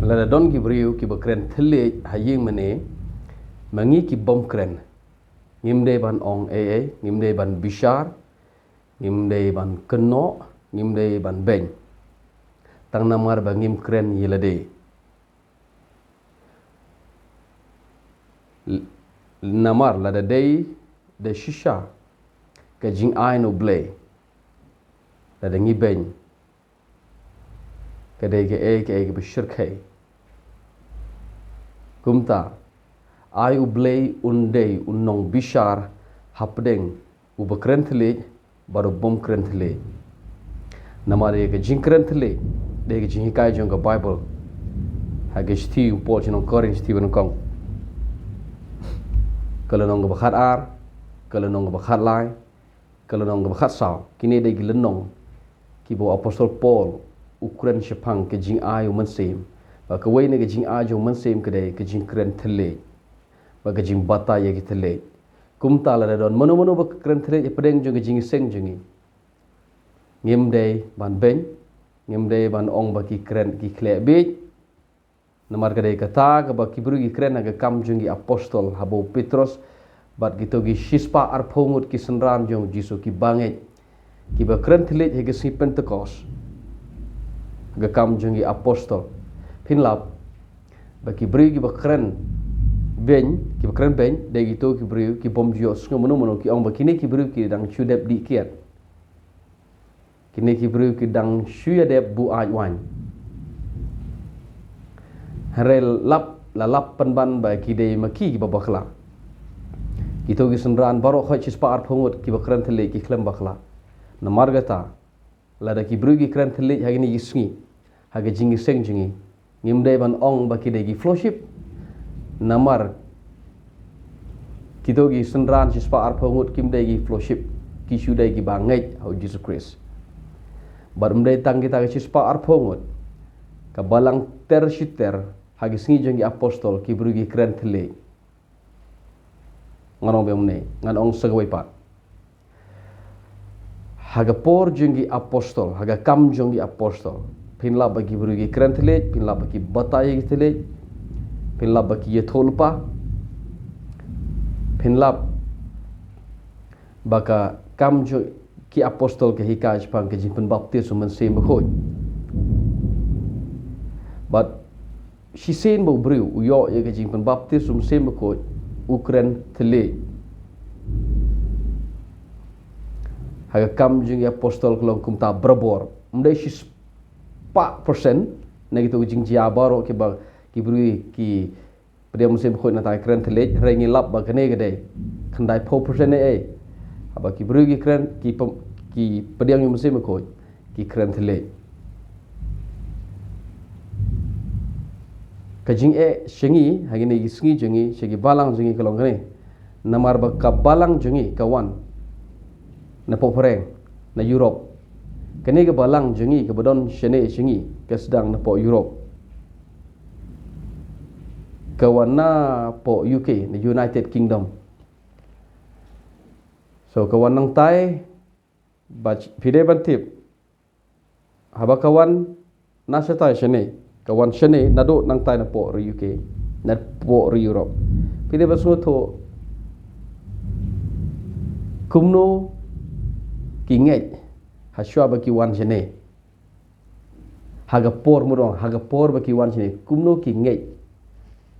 Lada don ki beriu ki bakren thele haying mane mangi ki bom kren ngimde ban ong ngimde ban bishar ngimde ban keno ngimde ban ben tang namar ba ngim kren yelade namar lada day de shisha ka jing ai no blay lada ngi ben ka de ke bishir kai kumta ai ublay unday unong bishar hapdeng ubakren thele baru bom kren thele namare ke jing kren thele de ke jing kai jong ka bible ha ke sti po chinong korin sti wen kong kalau nong bakhat ar kalau nong bakhat lai kalau nong bakhat saw kini de gi lenong ki bo apostol paul ukren shapang ke jing ai u mansem ba ke wei ne ke jing ai jong mansem ke de ke jing kren thele ba ke jing bata ye ke thele kumta la don mono ba kren thele pedeng jong ke jing seng jongi ngimde ban ben ngimde ban ong ba ki kren ki kle be namar kadai kata ke ba kibru ki kren aga kam jungi apostol habo Petrus bat gitu gi shispa arphongut ki senran jong jisu ki banget ki ba kren thilet he si pentecost aga kam jungi apostol pinlap ba kibru ki ba kren ben ki ba kren ben de gitu ki bru ki bom jo sngo mono ki ong ba kini ki bru ki dang chudep di kiat kini ki bru ki dang shuyadep bu ajwan harel lap la lap penban ba ki de maki ki babakla gitu gi senran baro kha chispa ar phongot ki bakran thele ki klem bakla na margata la da ki brugi kran thele ha ni gisngi ha ga jingi seng jingi ngimde ban ong ba ki de gi flowship namar gitu gi senran chispa ar phongot kim de gi flowship ki sudai gi bangai au Jesus Christ barmde tang kita gi chispa ar phongot ka balang ter shiter hagi singi jongi apostol ki brugi kren thele nganong bemne nganong sagwai pat haga por jongi apostol haga kam jongi apostol pinla bagi brugi kren thele pinla bagi batai gi thele pinla bagi yetholpa pinla baka kam jo ki apostol ke hikaj pang ke jimpen baptism men sem khoi but si sen bo briu uyo ye ke jing pen baptism sem ko ukren thele haga kam jing apostol klong kum ta brabor mdai si pa persen negito jing jia baro ke ba ki briu ki pede musem ko na ta kren thele rengi lap ba kene gede khandai 4% e aba ki briu ki kren ki pede musem ko ki kren thele kajing shengi hagini gisngi jengi shegi balang jengi kalong kene namar ba ka balang jengi kawan na popreng na Europe kene ke balang jengi ke bodon shene shengi ke sedang na po Europe kawan na po UK na United Kingdom so kawan nang tai ba pide bantip haba kawan na setai shene kawan shene nado nang tai na po ri UK na po ri Europe pide basu to kumno kinget haswa baki wan shene haga por murong haga por baki wan shene kumno kinget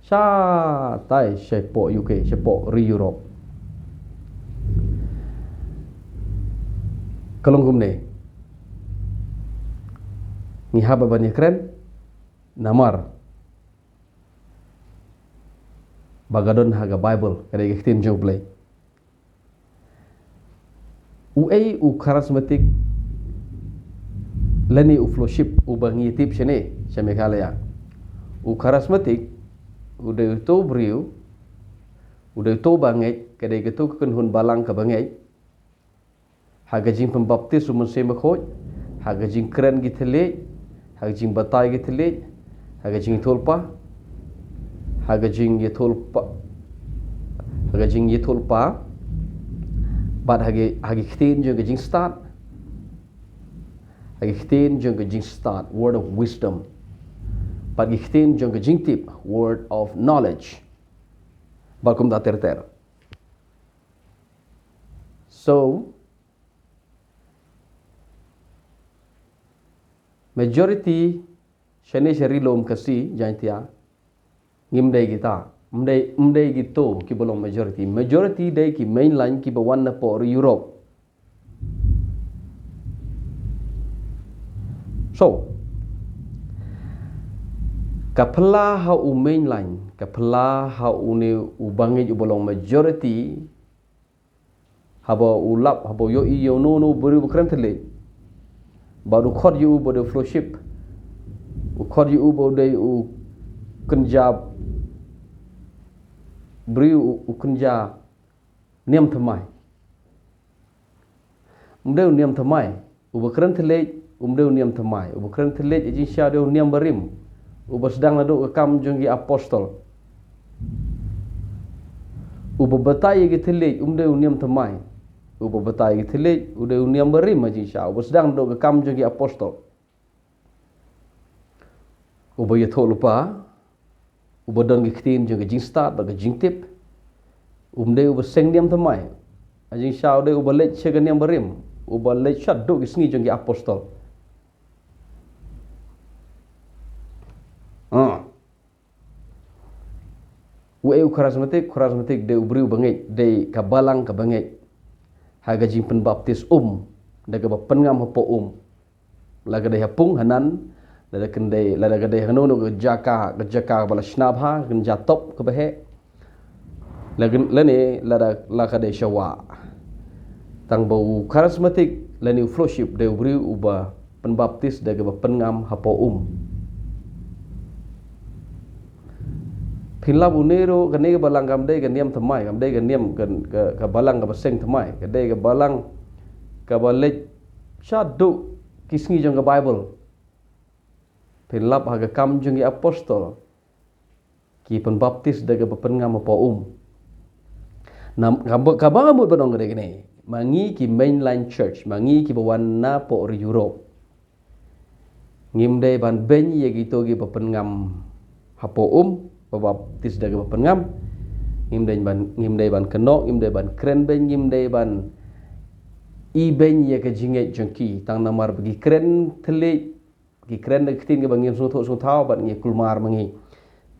sa tai she po UK she po ri Europe kalong kumne ni haba bani kren namar bagadon haga Bible kada gihtin joble uai u charismatic lani u fellowship u bangi tip shene shamekalaya u charismatic udah to briu udah to bangai kada gitu kun balang ka bangai haga jing pembaptis umun semakhoj haga jing kren githele haga jing batai githele haga jing tolpa haga jing yetolpa bad hagi khtin jong jing start hagi khtin jong jing start word of wisdom Pagi kitin jong kejingtip word of knowledge. Balkum ta ter. So majority shane sharilom kasi jantia ngimdai kita mdai gitu ki bolong majority dai ki mainline ki bawan na po Europe. So kapela ha u mainline kapela ha uni ubangi bolong majority haba ulap haba yo I yo no beri bukan tele baru khod yu bodo flowship u khod yu bodo u kenjab beri u kenja niam thamai umdeu niam thamai u bukan tele umdeu niam thamai u bukan tele ejin sya deu niam barim u basdang laduk kam jonggi apostol u bebatai ge tele umdeu niam thamai uba batai gitile udah uniam beri majin sya uba sedang dok kam jogi apostol uba ya thol lupa uba don gitin jogi jing start baga jing tip umde uba seng diam thamai ajin sya udah uba let chega niam berim uba let shat dok gisngi jogi apostol u charismatic de ubri bangai de kabalang kabangai haga jimpen baptis daga bapen ngam hopo laga de hapung hanan lada kendai lada gade hanono ke jaka bala snabha gen jatop ke behe lagen lene lada de syawa tang bau charismatic lene fellowship de ubri uba penbaptis daga bapen ngam hopo Pinlab unero kene balang kamdai keniam thamai kamdai keniam ke balang ke baseng thamai kedai ke balang ke balej syadu kisngi jong ke Bible pinlab haga kam jong apostol ki penbaptis daga pengam apa nam kabang amut banong kedai kene mangi ki mainline church mangi ki bawana po Europe ngimdai ban ben ye gitu gi pengam hapo baptis daga pengam ngimdai ban kenok ngimdai ban kren ben ngimdai ban I ben ye ke jinget jengki tang namar bagi kren tele ki kren de kitin ke bangim sung thau ban ngi kulmar mangi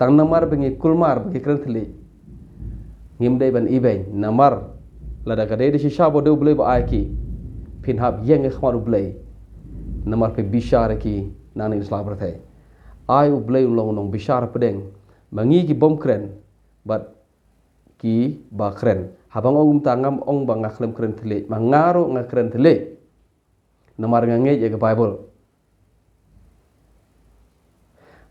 tang namar bagi kulmar bagi kren tele ngimdai ban I ben namar lada ka de shisha bo de blai ba aki pin hab yeng khmaru blai namar pe bishar ki nani islam rathai ai u blai long nong bishar pedeng mangi ki bom kren bat ki ba kren habang tangam ong bang ngaklem kren tele mangaro ngakren tele namar ngange je ke Bible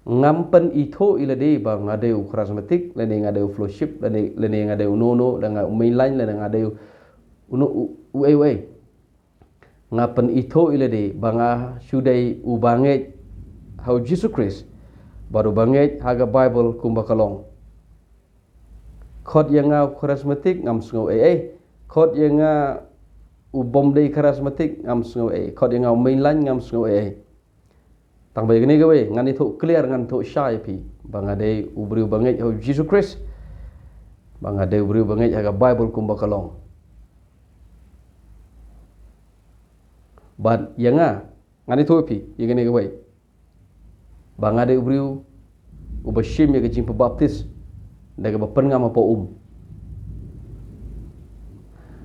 ngampen itho ilade bang adeu charismatic lene ngadeu fellowship lene ngadeu nono dengan mainline lene ngadeu uno uwe ngapen itho ilade banga sudai ubange how Jesus Christ baru banget haga Bible kumba kalong khot yang charismatic ngam sngau khot yang ubom dei charismatic ngam sngau khot yang mainline ngam sngau tang bai gni gawe ngani thu clear ngan thu shy pi banga dei ubri banget how Jesus Christ banga dei ubri banget haga Bible kumba kalong ban yang ngani thu pi yegni gawe banga de ubriu ubashim ya gajing pebaptis daga bapen ngam apa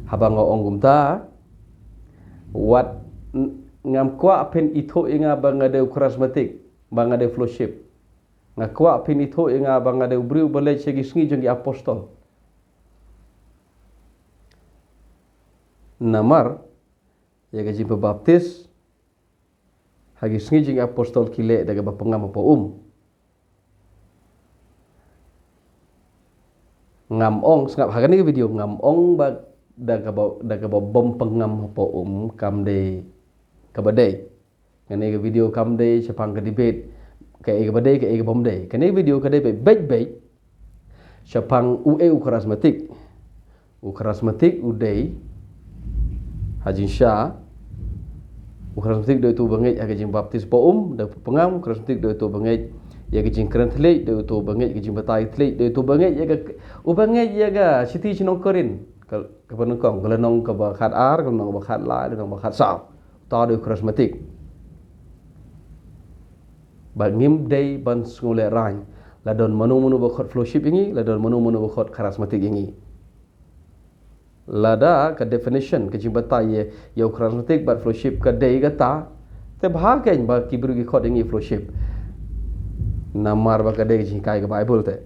habang ongum ta wat ngam kwa pen itho inga banga de charismatic banga de fellowship ngakwa pen itho inga banga de ubriu balai segi sngi jong apostol namar ya gajing pebaptis hagi sngi jing apostol kile daga bapengam apa ngam ong sengap hagani video ngam ong ba daga bom pengam apa kamde kabadai ngani ke video kamde sepang ke debate ke kabadai ke bomde kani video kade baik sepang charismatic udai hajin sya charismatic do itu bangai aga jing baptis da pengam charismatic do itu bangai ya ke jing keren thlei de to bangai ke jing batai thlei de to bangai ya ga ubangai ya ga siti chinong korin ka panukong galanong ka ba khat ar galanong ba khat la galanong ba khat sao ta de charismatic ba ngim dei ban ngole rang la don manu ba khot fellowship ingi la don manu ba khot charismatic ingi lada ka definition ke jing batai ya charismatic ba fellowship ka dei ga ta te bhag kain ba kibru gi khot ingi fellowship namar ba kadai jing kai ke bible te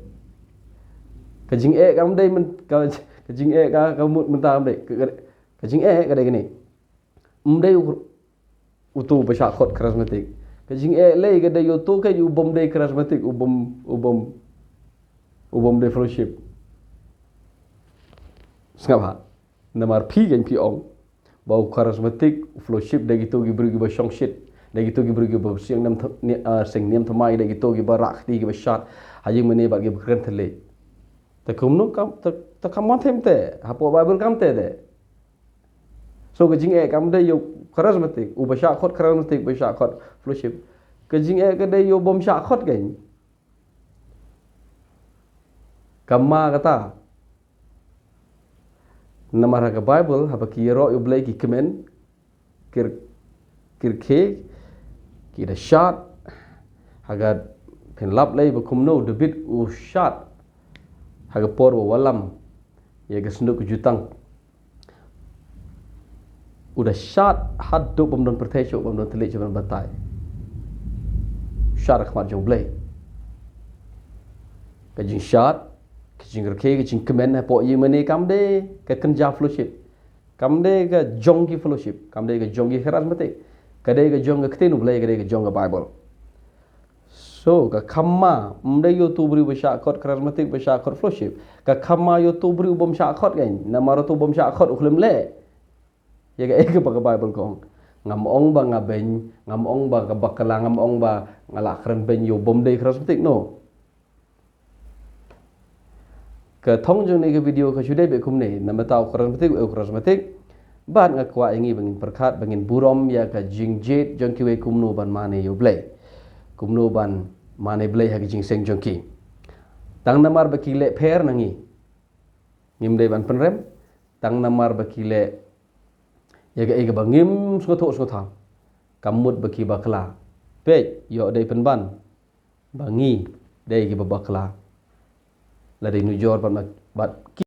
ke jing kam dai men ke jing ka mut menta am dai ke jing kadai gini dai utu ba sha khot charismatic ke jing lei ke dai utu ke yu bom dai charismatic ubom dai fellowship ngapa namar pi gan pi ong bau charismatic fellowship dai gitu gi bru gi ba shong shit dai gitu gi bru gi ba siang nam sing nem thamai dai gitu gi ba rak ti gi ba shat hajing mene ba gi kren thele ta kumnu kam ta kam them te hapo bible kam te de so ke jing kam dai yo charismatic u ba sha khot charismatic ba sha khot fellowship ke jing ke dai yo bom sha khot gain kamma kata namar ka bible haba ki ro yo blai ki kemen kir ke ki da shot haga pen lap lay ba kumno de bit u shot haga por walam ya ga senduk jutang udah shot had do bom don pertecho bom don telik jaman batai shot khmat jong blay ka jing shot ka jing ke ka jing kemen ha po yi mane kam de ka kenja fellowship kam de ka jongi fellowship kam de ka jongi charismatic kadai ka jong ka ktenu blay kadai ka jong ka bible so ka khamma mdai yo tu bri basha khot charismatic basha khot fellowship ka khamma yo tu bri bom sha khot gain namaro tu bom sha khot ukhlem le ya ga ek ba ka bible kong ngam ong ba ngaben ngam ong ba ka bakala ngam ong ba ngala khren ben yo bom dai charismatic no ka thong jong ne ka video ka chudai be kum ne namatau charismatic ban nga kwa ingi bangin perkhat bangin burom ya ka jingjet jongki we kumno ban mane yo blay kumno ban mane blay ha jing seng jongki tang namar bakile pher nangi ngim dei ban penrem tang namar bakile ya ga ega bangim sko tha kamut baki bakla pe yo dei penban bangi dei gi bakla la dei nu jor ban bat